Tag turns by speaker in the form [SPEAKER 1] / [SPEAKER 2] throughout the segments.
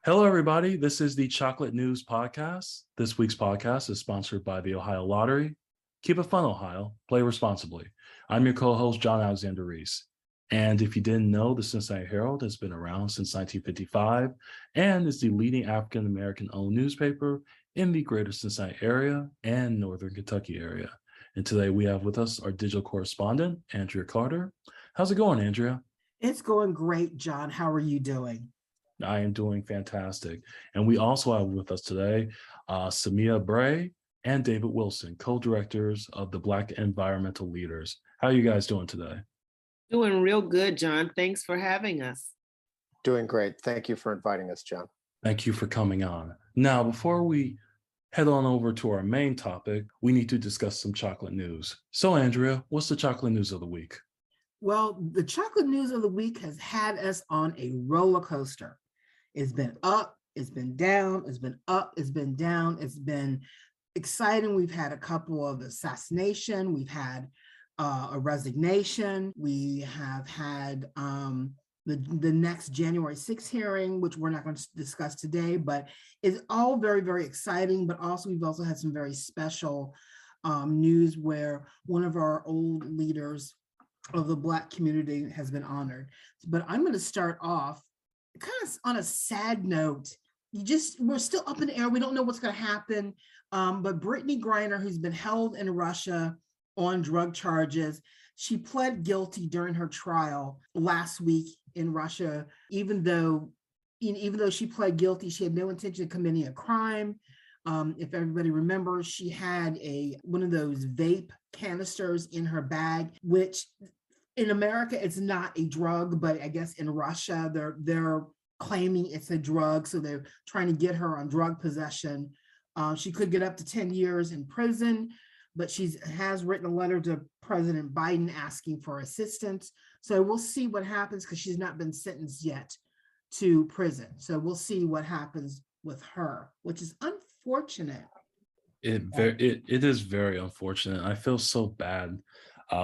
[SPEAKER 1] Hello, everybody. This is the Chocolate News Podcast. This week's podcast is sponsored by the Ohio Lottery. Keep it fun, Ohio. Play responsibly. I'm your co-host, John Alexander Reese. And if you didn't know, the Cincinnati Herald has been around since 1955 and is the leading African-American owned newspaper in the greater Cincinnati area and Northern Kentucky area. And today we have with us our digital correspondent, Andria Carter. How's it going, Andria?
[SPEAKER 2] It's going great, John. How are you doing?
[SPEAKER 1] I am doing fantastic. And we also have with us today SeMia, Bray, and David Wilson, co-directors of the Black Environmental Leaders. How are you guys doing today?
[SPEAKER 3] Doing real good, John. Thanks for having us.
[SPEAKER 4] Doing great. Thank you for inviting us, John.
[SPEAKER 1] Thank you for coming on. Now, before we head on over to our main topic, we need to discuss some chocolate news. So, Andria, what's the chocolate news of the week?
[SPEAKER 2] Well, the chocolate news of the week has had us on a roller coaster. It's been up, it's been down, it's been up, it's been down, it's been exciting. We've had a couple of assassination, we've had a resignation, we have had the next January 6th hearing, which we're not going to discuss today, but it's all very, very exciting. But also, we've also had some very special news where one of our old leaders of the Black community has been honored. But I'm going to start off kind of on a sad note. We're still up in the air. We don't know what's going to happen. But Brittney Griner, who's been held in Russia on drug charges, she pled guilty during her trial last week in Russia. Even though she pled guilty, she had no intention of committing a crime. If everybody remembers, she had one of those vape canisters in her bag, which in America, it's not a drug, but I guess in Russia, they're claiming it's a drug. So they're trying to get her on drug possession. She could get up to 10 years in prison, but she has written a letter to President Biden asking for assistance. So we'll see what happens because she's not been sentenced yet to prison. So we'll see what happens with her, which is unfortunate.
[SPEAKER 1] It is very unfortunate. I feel so bad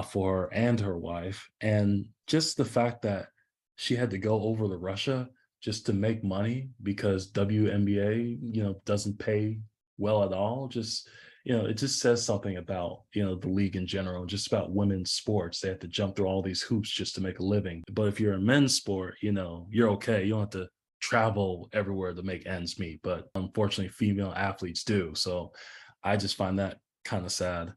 [SPEAKER 1] for her and her wife, and just the fact that she had to go over to Russia just to make money because WNBA, doesn't pay well at all. Just, it just says something about, the league in general, just about women's sports. They have to jump through all these hoops just to make a living. But if you're a men's sport, you're okay. You don't have to travel everywhere to make ends meet. But unfortunately, female athletes do. So I just find that kind of sad.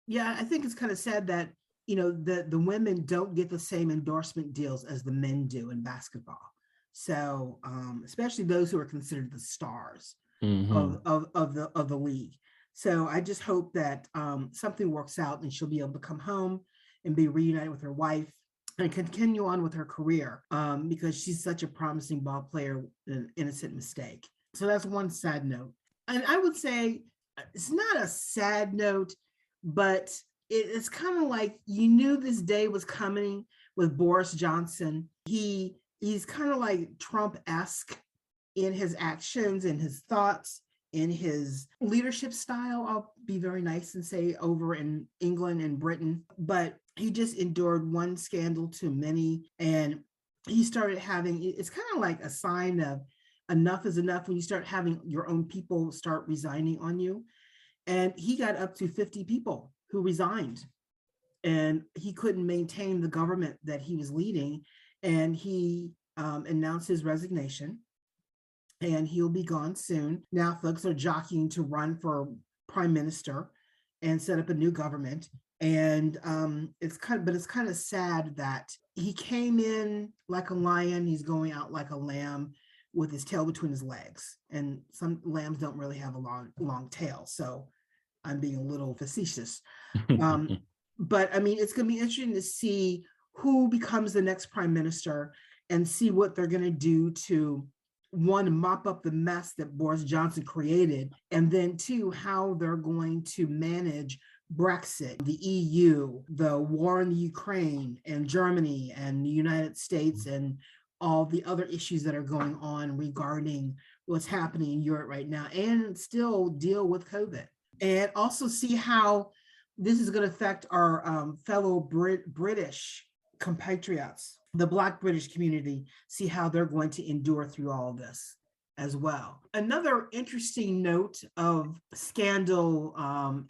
[SPEAKER 2] Yeah, I think it's kind of sad that, the women don't get the same endorsement deals as the men do in basketball. So especially those who are considered the stars of the league. So I just hope that something works out and she'll be able to come home and be reunited with her wife and continue on with her career because she's such a promising ball player, an innocent mistake. So that's one sad note. And I would say it's not a sad note, but it's kind of like you knew this day was coming with Boris Johnson. He's kind of like Trump-esque in his actions and his thoughts, in his leadership style. I'll be very nice and say over in England and Britain, but he just endured one scandal too many. And he started it's kind of like a sign of enough is enough when you start having your own people start resigning on you. And he got up to 50 people who resigned, and he couldn't maintain the government that he was leading. And he announced his resignation, and he'll be gone soon. Now folks are jockeying to run for prime minister and set up a new government. And it's kind of sad that he came in like a lion, he's going out like a lamb with his tail between his legs. And some lambs don't really have a long tail. So I'm being a little facetious. But I mean, it's going to be interesting to see who becomes the next prime minister and see what they're going to do to, one, mop up the mess that Boris Johnson created, and then two, how they're going to manage Brexit, the EU, the war in the Ukraine, and Germany, and the United States, and all the other issues that are going on regarding what's happening in Europe right now, and still deal with COVID. And also see how this is going to affect our fellow British compatriots, the Black British community, see how they're going to endure through all of this. as well. Another interesting note of scandal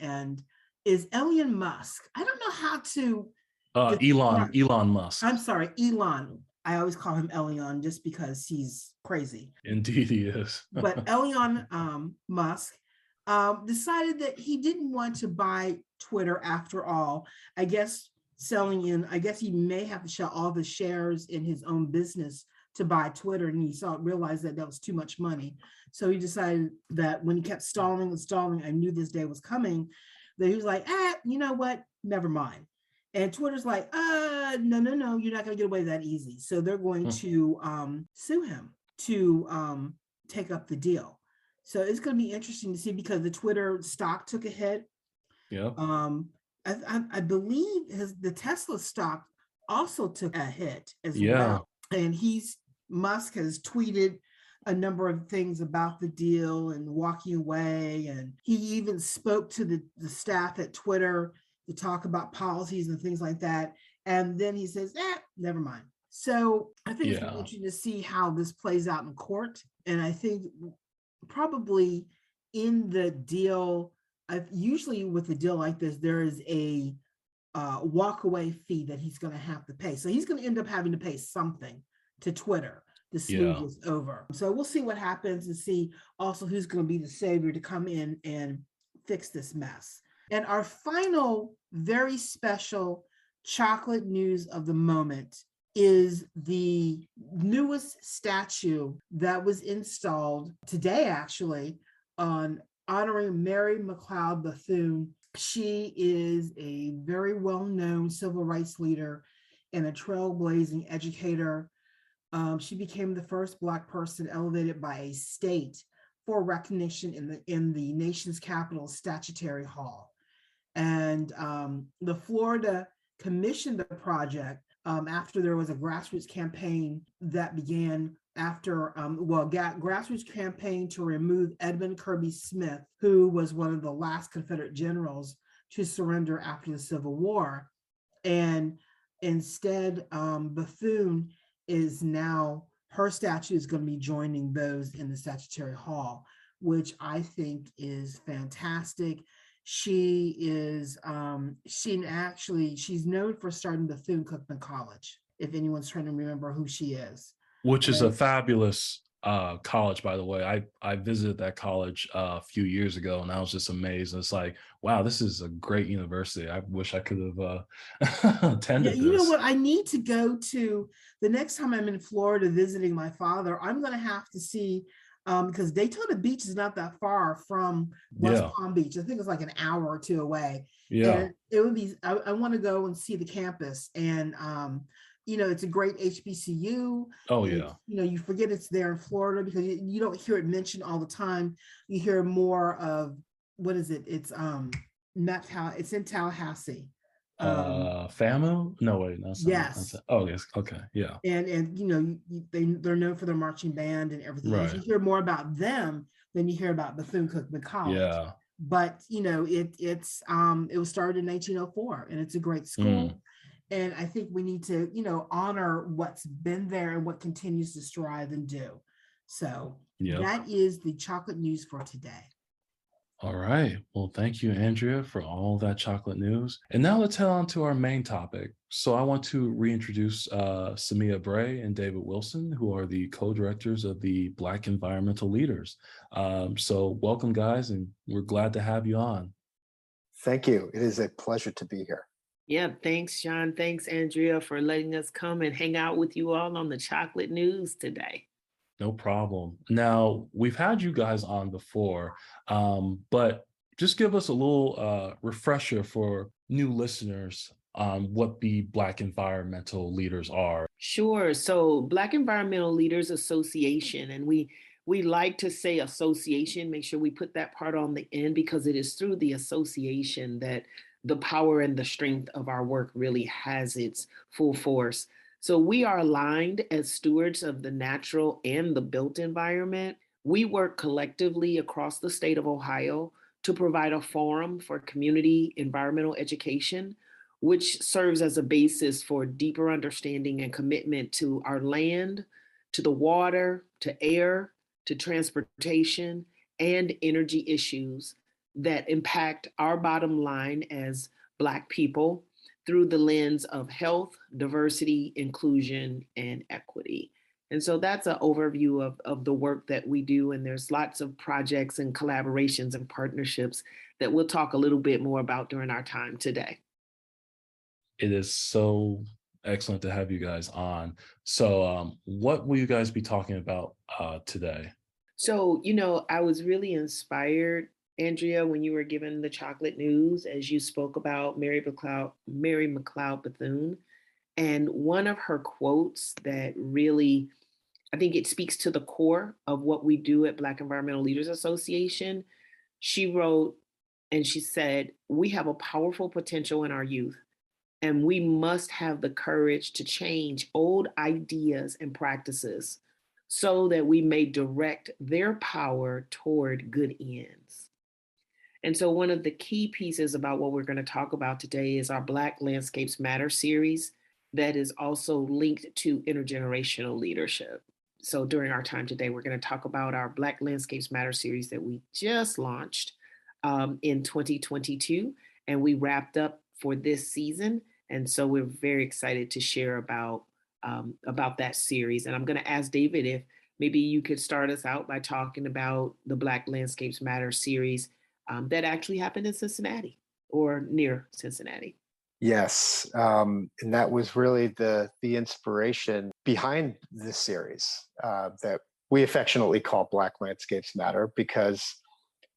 [SPEAKER 2] and is Elon Musk. I don't know how to
[SPEAKER 1] Elon Musk.
[SPEAKER 2] I'm sorry, Elon. I always call him Elon just because he's crazy.
[SPEAKER 1] Indeed, he is.
[SPEAKER 2] But Elon Musk decided that he didn't want to buy Twitter after all. I guess he may have to sell all the shares in his own business to buy Twitter, and he realized that was too much money. So he decided that when he kept stalling and stalling, I knew this day was coming, that he was like, you know what? Never mind. And Twitter's like, no, you're not going to get away that easy. So they're going to sue him to take up the deal. So it's going to be interesting to see because the Twitter stock took a hit.
[SPEAKER 1] Yeah.
[SPEAKER 2] I believe the Tesla stock also took a hit as well. And Musk has tweeted a number of things about the deal and walking away. And he even spoke to the staff at Twitter to talk about policies and things like that. And then he says, never mind. So I think it's interesting to see how this plays out in court. And I think probably in the deal, usually with a deal like this, there is a walkaway fee that he's going to have to pay. So he's going to end up having to pay something to Twitter to smooth this over. So we'll see what happens and see also who's going to be the savior to come in and fix this mess. And our final very special chocolate news of the moment is the newest statue that was installed today, actually, on honoring Mary McLeod Bethune. She is a very well-known civil rights leader and a trailblazing educator. She became the first Black person elevated by a state for recognition in the nation's capital statutory hall. And the Florida commissioned the project after there was a grassroots campaign that began after, grassroots campaign to remove Edmund Kirby Smith, who was one of the last Confederate generals to surrender after the Civil War. And instead, Bethune is now, her statue is going to be joining those in the statutory hall, which I think is fantastic. She is, she's known for starting Bethune-Cookman College, if anyone's trying to remember who she is.
[SPEAKER 1] Which is a fabulous college, by the way. I visited that college a few years ago, and I was just amazed. It's like, wow, this is a great university. I wish I could have attended this.
[SPEAKER 2] You know what? I need to go to, the next time I'm in Florida visiting my father, I'm going to have to see, because Daytona Beach is not that far from West Palm Beach. I think it's like an hour or two away.
[SPEAKER 1] Yeah.
[SPEAKER 2] And it would be, I want to go and see the campus. And, it's a great HBCU.
[SPEAKER 1] Oh, yeah.
[SPEAKER 2] You forget it's there in Florida because you don't hear it mentioned all the time. You hear more of, what is it? It's it's in Tallahassee.
[SPEAKER 1] FAMU? No, wait, no.
[SPEAKER 2] Yes.
[SPEAKER 1] Oh, yes. Okay. Yeah.
[SPEAKER 2] And they're known for their marching band and everything.
[SPEAKER 1] Right.
[SPEAKER 2] You hear more about them than you hear about Bethune-Cookman College.
[SPEAKER 1] Yeah.
[SPEAKER 2] But it was started in 1904, and it's a great school. And I think we need to, honor what's been there and what continues to strive and do. So that is the chocolate news for today.
[SPEAKER 1] All right. Well, thank you, Andrea, for all that chocolate news. And now let's head on to our main topic. So I want to reintroduce SeMia Bray and David Wilson, who are the co-directors of the Black Environmental Leaders. So welcome, guys, and we're glad to have you on.
[SPEAKER 4] Thank you. It is a pleasure to be here.
[SPEAKER 3] Yeah, thanks, John. Thanks, Andrea, for letting us come and hang out with you all on the chocolate news today.
[SPEAKER 1] No problem. Now, we've had you guys on before, but just give us a little refresher for new listeners on what the Black Environmental Leaders are.
[SPEAKER 3] Sure. So Black Environmental Leaders Association, and we like to say association, make sure we put that part on the end because it is through the association that the power and the strength of our work really has its full force. So we are aligned as stewards of the natural and the built environment. We work collectively across the state of Ohio to provide a forum for community environmental education, which serves as a basis for deeper understanding and commitment to our land, to the water, to air, to transportation and energy issues that impact our bottom line as Black people through the lens of health, diversity, inclusion, and equity. And so that's an overview of the work that we do. And there's lots of projects and collaborations and partnerships that we'll talk a little bit more about during our time today.
[SPEAKER 1] It is so excellent to have you guys on. So what will you guys be talking about today?
[SPEAKER 3] So, I was really inspired, Andria, when you were given the chocolate news, as you spoke about Mary McLeod Bethune. And one of her quotes that really, I think it speaks to the core of what we do at Black Environmental Leaders Association. She wrote, and she said, "We have a powerful potential in our youth, and we must have the courage to change old ideas and practices so that we may direct their power toward good ends." And so one of the key pieces about what we're going to talk about today is our Black Landscapes Matter series that is also linked to intergenerational leadership. So during our time today, we're going to talk about our Black Landscapes Matter series that we just launched in 2022, and we wrapped up for this season. And so we're very excited to share about that series. And I'm going to ask David if maybe you could start us out by talking about the Black Landscapes Matter series that actually happened in Cincinnati or near Cincinnati.
[SPEAKER 4] Yes, and that was really the inspiration behind this series that we affectionately call Black Landscapes Matter, because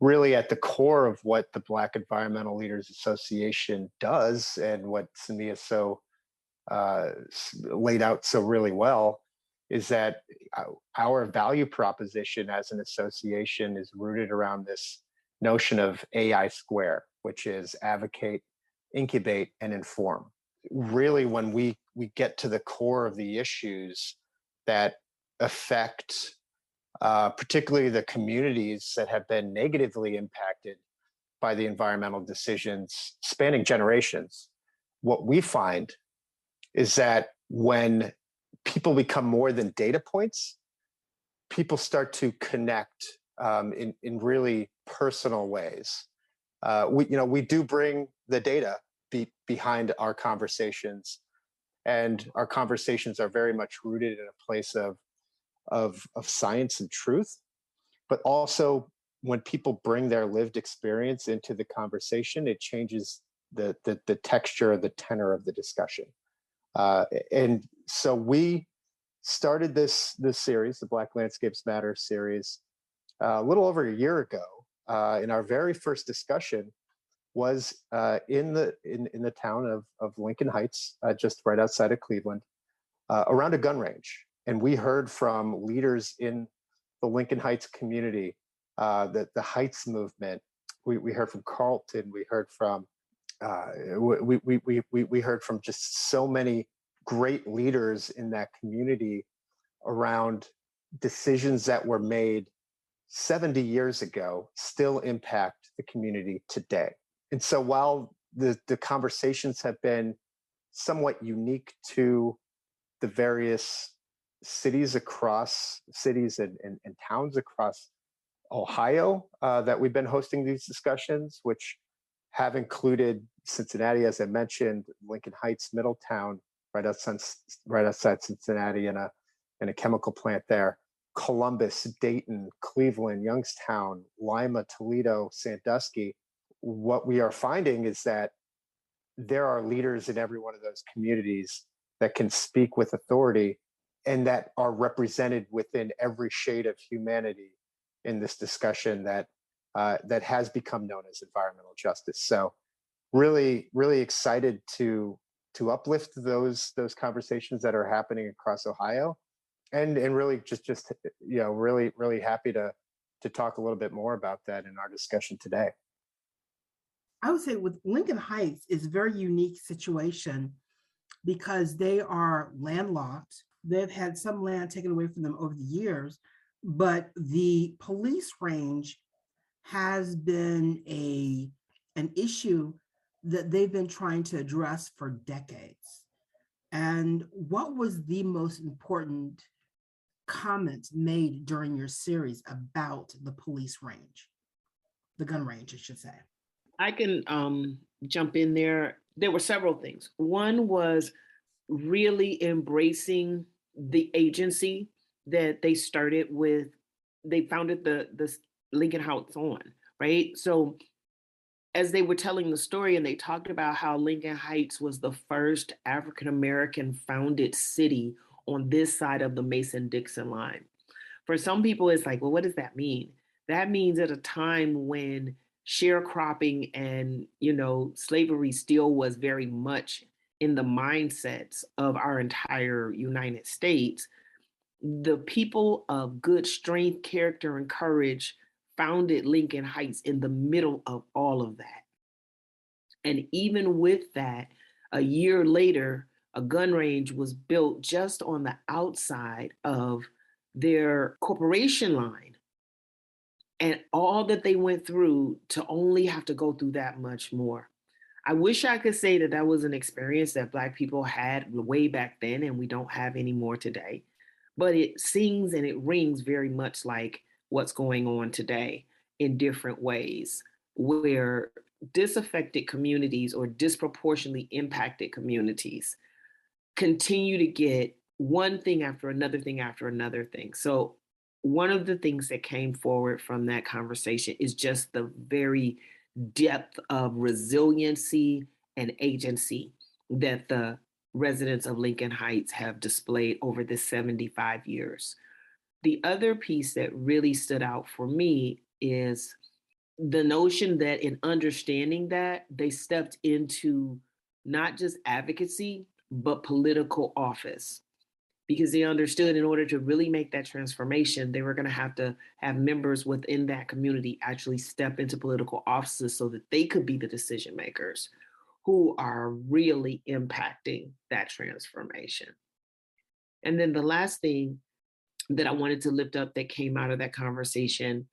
[SPEAKER 4] really at the core of what the Black Environmental Leaders Association does, and what SeMia so laid out so really well, is that our value proposition as an association is rooted around this notion of AI square, which is advocate, incubate, and inform. Really, when we get to the core of the issues that affect particularly the communities that have been negatively impacted by the environmental decisions spanning generations, what we find is that when people become more than data points, people start to connect in really personal ways. We do bring the data behind our conversations, and our conversations are very much rooted in a place of science and truth. But also, when people bring their lived experience into the conversation, it changes the texture, the tenor of the discussion. And so we started this series, the Black Landscapes Matter series, a little over a year ago. In our very first discussion was in the town of Lincoln Heights, just right outside of Cleveland, around a gun range. And we heard from leaders in the Lincoln Heights community, the Heights movement. We heard from Carlton. We heard from we heard from just so many great leaders in that community around decisions that were made 70 years ago still impact the community today. And so while the conversations have been somewhat unique to the various cities and towns across Ohio that we've been hosting these discussions, which have included Cincinnati, as I mentioned, Lincoln Heights, Middletown, right outside Cincinnati, and a chemical plant there, Columbus, Dayton, Cleveland, Youngstown, Lima, Toledo, Sandusky. What we are finding is that there are leaders in every one of those communities that can speak with authority and that are represented within every shade of humanity in this discussion that has become known as environmental justice. So really, really excited to uplift those conversations that are happening across Ohio, and really just really happy to talk a little bit more about that in our discussion today.
[SPEAKER 2] I would say with Lincoln Heights is a very unique situation because they are landlocked. They've had some land taken away from them over the years, but the police range has been an issue that they've been trying to address for decades. And what was the most important comments made during your series about the police range, the gun range, I should say?
[SPEAKER 3] I can jump in there. There were several things. One was really embracing the agency that they started with. They founded the Lincoln Heights on, right? So as they were telling the story, and they talked about how Lincoln Heights was the first African-American founded city on this side of the Mason-Dixon line. For some people, it's like, well, what does that mean? That means at a time when sharecropping and, slavery still was very much in the mindsets of our entire United States, the people of good strength, character, and courage founded Lincoln Heights in the middle of all of that. And even with that, a year later, a gun range was built just on the outside of their corporation line. And all that they went through to only have to go through that much more. I wish I could say that that was an experience that Black people had way back then and we don't have anymore today. But it sings and it rings very much like what's going on today in different ways, where disaffected communities or disproportionately impacted communities continue to get one thing after another thing after another thing. So one of the things that came forward from that conversation is just the very depth of resiliency and agency that the residents of Lincoln Heights have displayed over the 75 years. The other piece that really stood out for me is the notion that in understanding that, they stepped into not just advocacy, but political office. Because they understood in order to really make that transformation, they were going to have members within that community actually step into political offices so that they could be the decision makers who are really impacting that transformation. And then the last thing that I wanted to lift up that came out of that conversation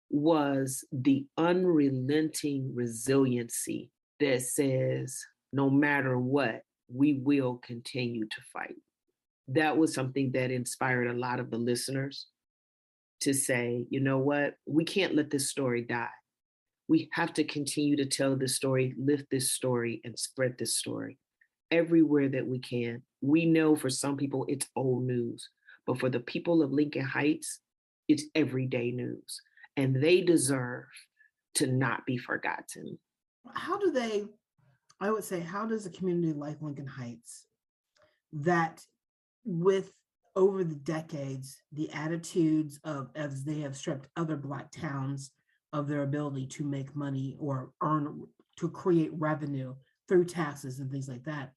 [SPEAKER 3] was the unrelenting resiliency that says, no matter what, we will continue to fight. That was something that inspired a lot of the listeners to say, you know what, we can't let this story die. We have to continue to tell this story, lift this story, and spread this story everywhere that we can. We know for some people it's old news, but for the people of Lincoln Heights, it's everyday news, and they deserve to not be forgotten.
[SPEAKER 2] How does a community like Lincoln Heights, that with over the decades, the attitudes of, as they have stripped other Black towns of their ability to make money or to create revenue through taxes and things like that,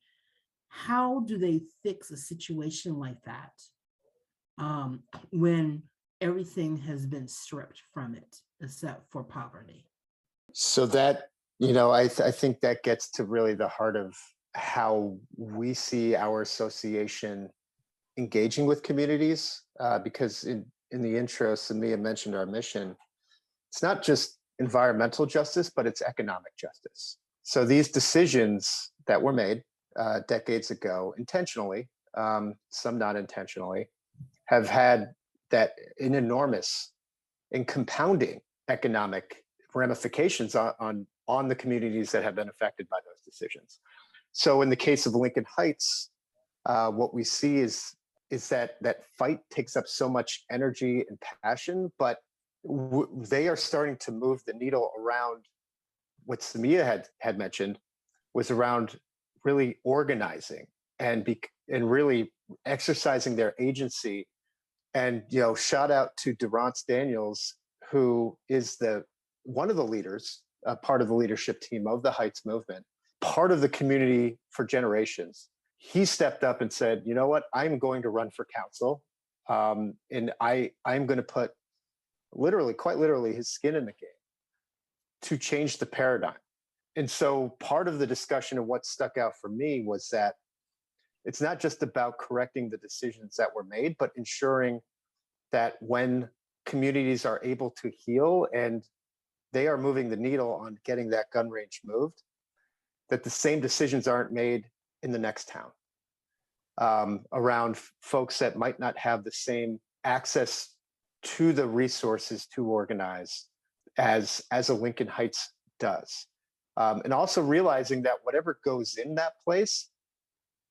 [SPEAKER 2] how do they fix a situation like that when everything has been stripped from it except for poverty?
[SPEAKER 4] So that, I think that gets to really the heart of how we see our association engaging with communities, because in the intro, SeMia mentioned our mission. It's not just environmental justice, but it's economic justice. So these decisions that were made decades ago, intentionally, some not intentionally, have had that an enormous and compounding economic ramifications on the communities that have been affected by those decisions. So in the case of Lincoln Heights, what we see is that fight takes up so much energy and passion, but they are starting to move the needle around. What SeMia had mentioned was around really organizing and really exercising their agency. And shout out to Durrance Daniels, who is one of the leaders, part of the leadership team of the Heights movement, part of the community for generations. He stepped up and said, you know what, I'm going to run for council. And I'm going to put quite literally, his skin in the game to change the paradigm. And so part of the discussion of what stuck out for me was that it's not just about correcting the decisions that were made, but ensuring that when communities are able to heal and they are moving the needle on getting that gun range moved, that the same decisions aren't made in the next town around folks that might not have the same access to the resources to organize as a Lincoln Heights does. And also realizing that whatever goes in that place,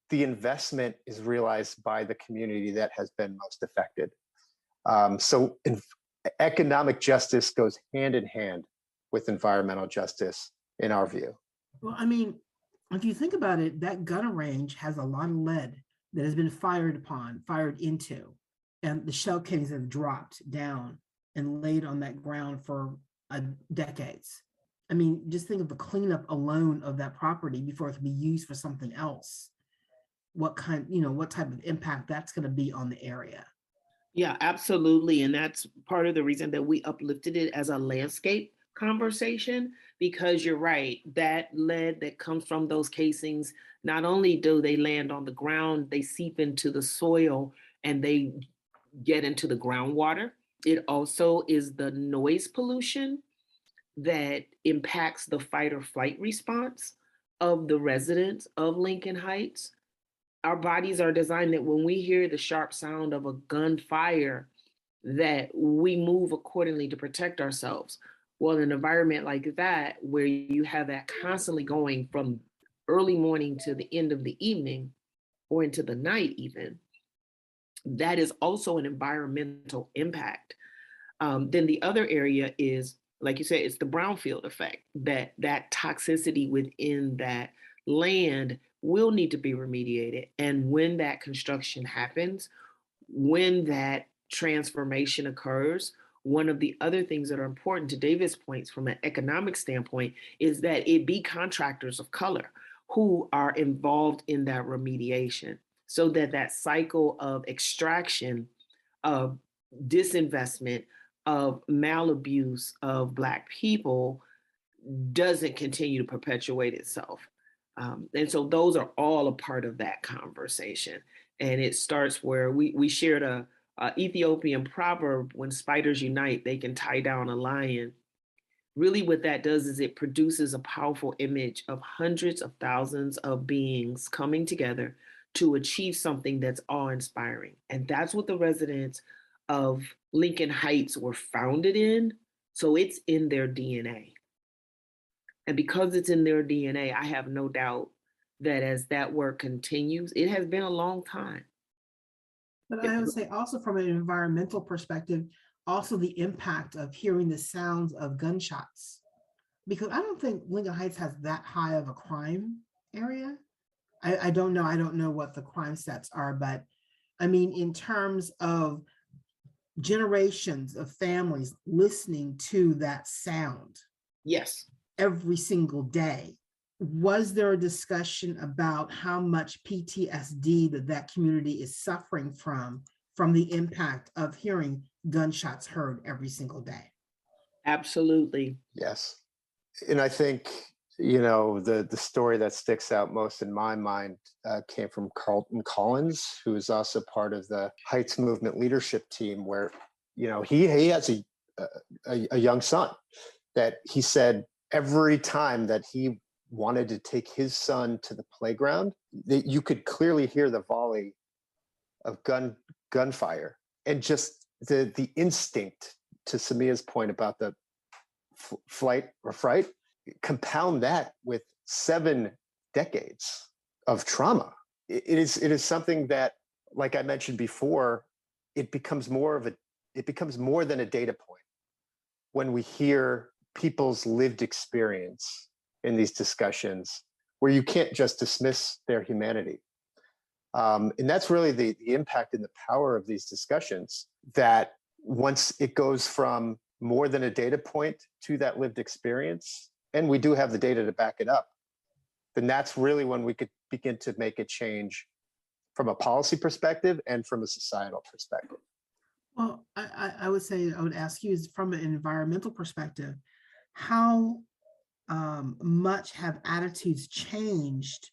[SPEAKER 4] the investment is realized by the community that has been most affected. So economic justice goes hand in hand with environmental justice, in our view.
[SPEAKER 2] Well, I mean, if you think about it, that gun range has a lot of lead that has been fired into, and the shell casings have dropped down and laid on that ground for decades. I mean, just think of the cleanup alone of that property before it can be used for something else. What type of impact that's going to be on the area.
[SPEAKER 3] Yeah, absolutely. And that's part of the reason that we uplifted it as a landscape conversation, because you're right, that lead that comes from those casings, not only do they land on the ground, they seep into the soil and they get into the groundwater. It also is the noise pollution that impacts the fight or flight response of the residents of Lincoln Heights. Our bodies are designed that when we hear the sharp sound of a gunfire, that we move accordingly to protect ourselves. Well, in an environment like that, where you have that constantly going from early morning to the end of the evening or into the night even, that is also an environmental impact. Then the other area is, like you said, it's the brownfield effect, that toxicity within that land will need to be remediated. And when that construction happens, when that transformation occurs, one of the other things that are important to David's points from an economic standpoint is that it be contractors of color who are involved in that remediation, so that that cycle of extraction, of disinvestment, of malabuse of Black people doesn't continue to perpetuate itself. And so those are all a part of that conversation. And it starts where we shared a Ethiopian proverb: when spiders unite, they can tie down a lion. Really what that does is it produces a powerful image of hundreds of thousands of beings coming together to achieve something that's awe-inspiring. And that's what the residents of Lincoln Heights were founded in. So it's in their DNA. And because it's in their DNA, I have no doubt that as that work continues, it has been a long time.
[SPEAKER 2] But I would say also from an environmental perspective, also the impact of hearing the sounds of gunshots. Because I don't think Lincoln Heights has that high of a crime area. I don't know. I don't know what the crime stats are, but I mean, in terms of generations of families listening to that sound.
[SPEAKER 3] Yes.
[SPEAKER 2] Every single day. Was there a discussion about how much PTSD that community is suffering from the impact of hearing gunshots heard every single day?
[SPEAKER 3] Absolutely.
[SPEAKER 4] Yes. And I think, the story that sticks out most in my mind came from Carlton Collins, who is also part of the Heights Movement leadership team, where, he has a young son that he said every time that he wanted to take his son to the playground, that you could clearly hear the volley of gunfire, and just the instinct, to SeMia's point about the flight or fright, compound that with 7 decades of trauma. It is something that, like I mentioned before, it becomes more than a data point when we hear people's lived experience in these discussions, where you can't just dismiss their humanity. And that's really the impact and the power of these discussions, that once it goes from more than a data point to that lived experience, and we do have the data to back it up, then that's really when we could begin to make a change from a policy perspective and from a societal perspective.
[SPEAKER 2] Well, I would say, I would ask you, is from an environmental perspective, how much have attitudes changed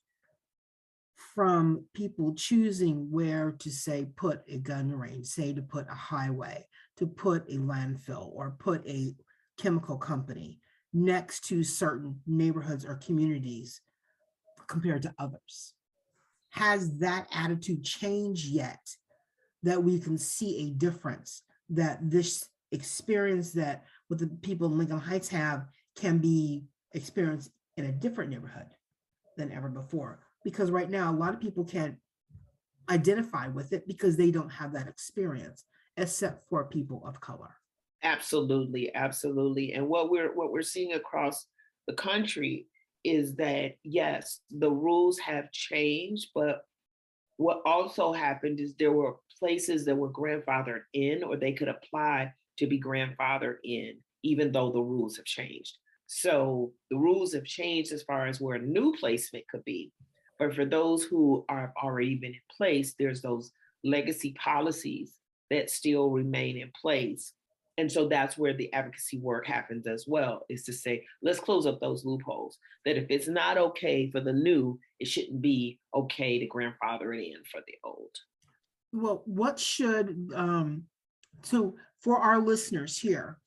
[SPEAKER 2] from people choosing where to, say, put a gun range, say to put a highway, to put a landfill, or put a chemical company next to certain neighborhoods or communities compared to others? Has that attitude changed yet that we can see a difference, that this experience that what the people in Lincoln Heights have can be experienced in a different neighborhood than ever before. Because right now, a lot of people can't identify with it because they don't have that experience, except for people of color.
[SPEAKER 3] Absolutely, absolutely. And what we're seeing across the country is that yes, the rules have changed, but what also happened is there were places that were grandfathered in, or they could apply to be grandfathered in, even though the rules have changed. So the rules have changed as far as where a new placement could be. But for those who have already been in place, there's those legacy policies that still remain in place. And so that's where the advocacy work happens as well, is to say, let's close up those loopholes. That if it's not okay for the new, it shouldn't be okay to grandfather it in for the old.
[SPEAKER 2] Well, what should, so for our listeners here,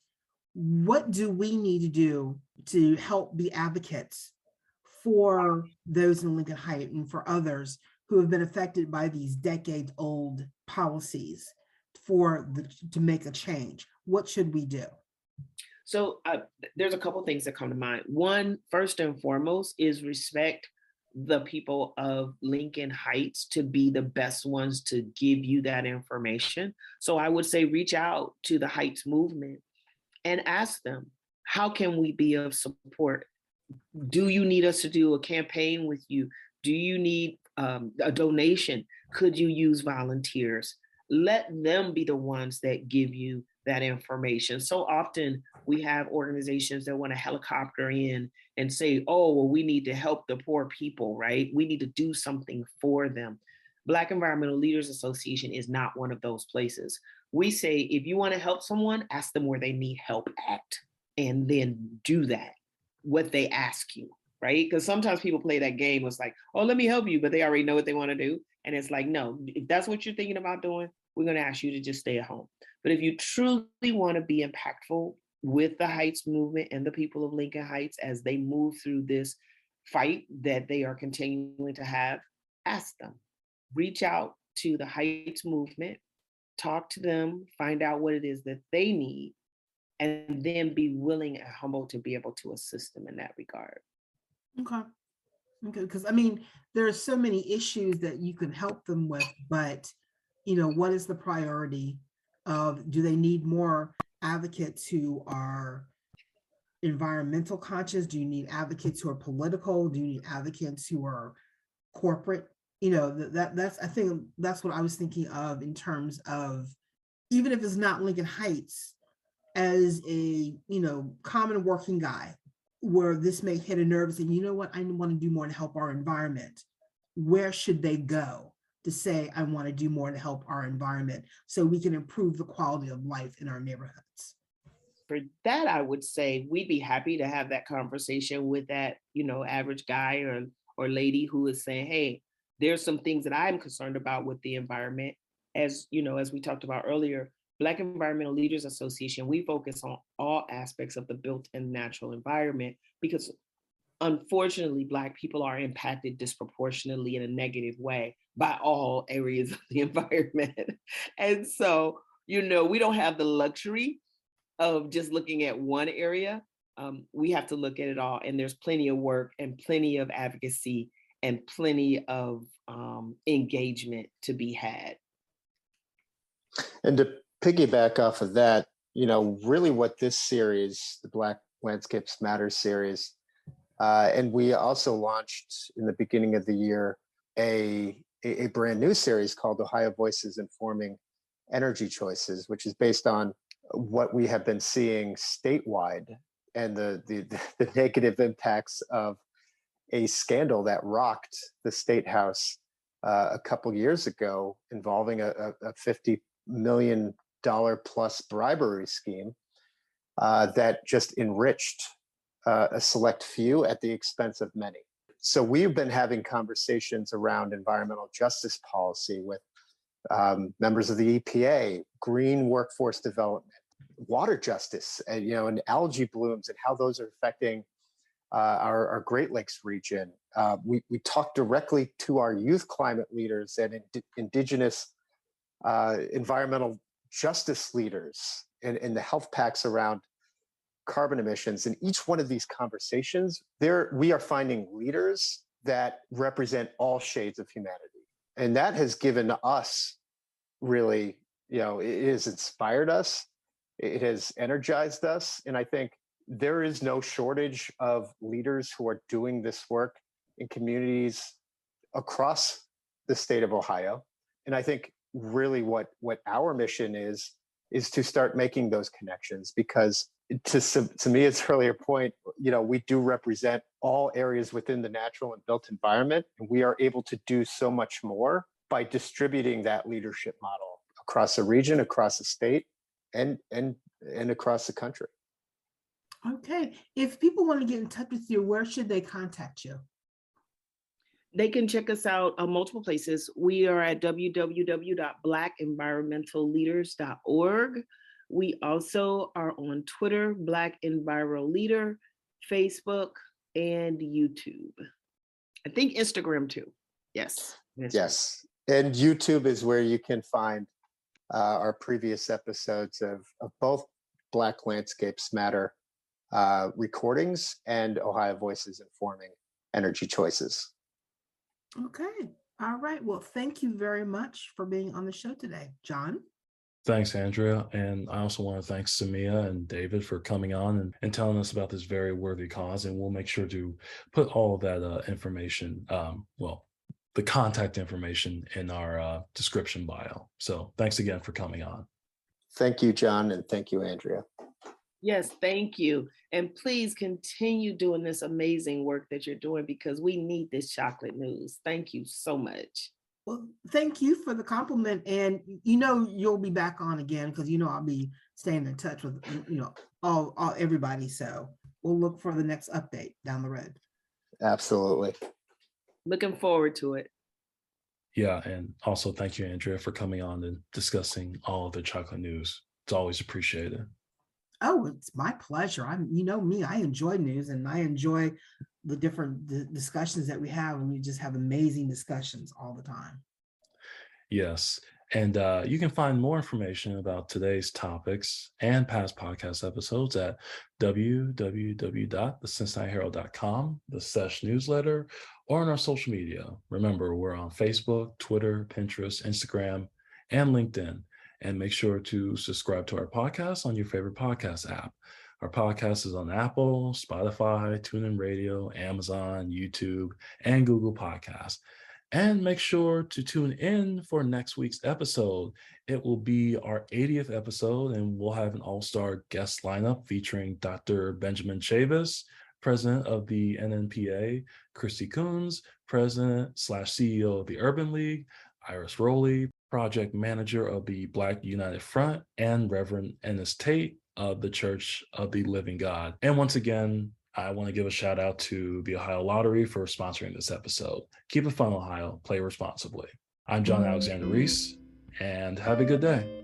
[SPEAKER 2] what do we need to do to help be advocates for those in Lincoln Heights and for others who have been affected by these decades-old policies to make a change? What should we do?
[SPEAKER 3] So there's a couple things that come to mind. One, first and foremost, is respect the people of Lincoln Heights to be the best ones to give you that information. So I would say reach out to the Heights movement and ask them, how can we be of support? Do you need us to do a campaign with you? Do you need a donation? Could you use volunteers? Let them be the ones that give you that information. So often we have organizations that want to helicopter in and say, oh, well, we need to help the poor people, right? We need to do something for them. Black Environmental Leaders Association is not one of those places. We say, if you want to help someone, ask them where they need help at, and then do that, what they ask you, right? Because sometimes people play that game. It's like, oh, let me help you, but they already know what they want to do. And it's like, no, if that's what you're thinking about doing, we're going to ask you to just stay at home. But if you truly want to be impactful with the Heights movement and the people of Lincoln Heights as they move through this fight that they are continuing to have, ask them. Reach out to the Heights movement, talk to them, find out what it is that they need, and then be willing and humble to be able to assist them in that regard.
[SPEAKER 2] Okay. Because I mean, there are so many issues that you can help them with, but what is the priority of, do they need more advocates who are environmental conscious? Do you need advocates who are political? Do you need advocates who are corporate? That's, I think that's what I was thinking of in terms of, even if it's not Lincoln Heights, as a, common working guy, where this may hit a nerve and you know what, I want to do more to help our environment. Where should they go to say, I want to do more to help our environment so we can improve the quality of life in our neighborhoods?
[SPEAKER 3] For that, I would say we'd be happy to have that conversation with that, average guy or lady who is saying, hey, there's some things that I'm concerned about with the environment. As we talked about earlier, Black Environmental Leaders Association, we focus on all aspects of the built and natural environment because unfortunately, Black people are impacted disproportionately in a negative way by all areas of the environment. And so, we don't have the luxury of just looking at one area. We have to look at it all. And there's plenty of work and plenty of advocacy and plenty of engagement to be had.
[SPEAKER 4] And to piggyback off of that, really what this series, the Black Landscapes Matter series, and we also launched in the beginning of the year a brand new series called Ohio Voices Informing Energy Choices, which is based on what we have been seeing statewide and the negative impacts of a scandal that rocked the State House a couple years ago involving a $50 million plus bribery scheme that just enriched a select few at the expense of many. So we've been having conversations around environmental justice policy with members of the EPA, green workforce development, water justice, and algae blooms and how those are affecting our Great Lakes region. We talk directly to our youth climate leaders and indigenous environmental justice leaders and the health packs around carbon emissions. In each one of these conversations, we are finding leaders that represent all shades of humanity. And that has given us really, it has inspired us. It has energized us. And I think there is no shortage of leaders who are doing this work in communities across the state of Ohio. And I think really what our mission is to start making those connections, because to SeMia's earlier point, we do represent all areas within the natural and built environment, and we are able to do so much more by distributing that leadership model across a region, across a state, and across the country.
[SPEAKER 2] Okay. If people want to get in touch with you, where should they contact you?
[SPEAKER 3] They can check us out multiple places. We are at www.blackenvironmentalleaders.org. We also are on Twitter, Black Enviro Leader, Facebook, and YouTube. I think Instagram too. Yes.
[SPEAKER 4] Yes. And YouTube is where you can find our previous episodes of both Black Landscapes Matter recordings and Ohio Voices Informing Energy Choices.
[SPEAKER 2] Okay. All right. Well, thank you very much for being on the show today, John.
[SPEAKER 1] Thanks, Andrea. And I also want to thank SeMia and David for coming on and telling us about this very worthy cause. And we'll make sure to put all of that information, the contact information in our description bio. So thanks again for coming on.
[SPEAKER 4] Thank you, John, and thank you, Andrea.
[SPEAKER 3] Yes, thank you. And please continue doing this amazing work that you're doing, because we need this chocolate news. Thank you so much.
[SPEAKER 2] Well, thank you for the compliment. And you'll be back on again, because I'll be staying in touch with all everybody. So we'll look for the next update down the road.
[SPEAKER 4] Absolutely.
[SPEAKER 3] Looking forward to it.
[SPEAKER 1] Yeah, and also thank you, Andrea, for coming on and discussing all of the chocolate news. It's always appreciated.
[SPEAKER 2] Oh, it's my pleasure. Me, I enjoy news, and I enjoy the different discussions that we have, and we just have amazing discussions all the time.
[SPEAKER 1] Yes. And you can find more information about today's topics and past podcast episodes at www.thecincinnatiherald.com, the SESH newsletter, or on our social media. Remember, we're on Facebook, Twitter, Pinterest, Instagram, and LinkedIn. And make sure to subscribe to our podcast on your favorite podcast app. Our podcast is on Apple, Spotify, TuneIn Radio, Amazon, YouTube, and Google Podcasts. And make sure to tune in for next week's episode. It will be our 80th episode, and we'll have an all-star guest lineup featuring Dr. Benjamin Chavis, president of the NNPA, Christy Coons, president/CEO of the Urban League, Iris Rowley, project manager of the Black United Front, and Reverend Ennis Tate of the Church of the Living God. And once again, I want to give a shout out to the Ohio Lottery for sponsoring this episode. Keep it fun, Ohio. Play responsibly. I'm John Alexander Reese, and have a good day.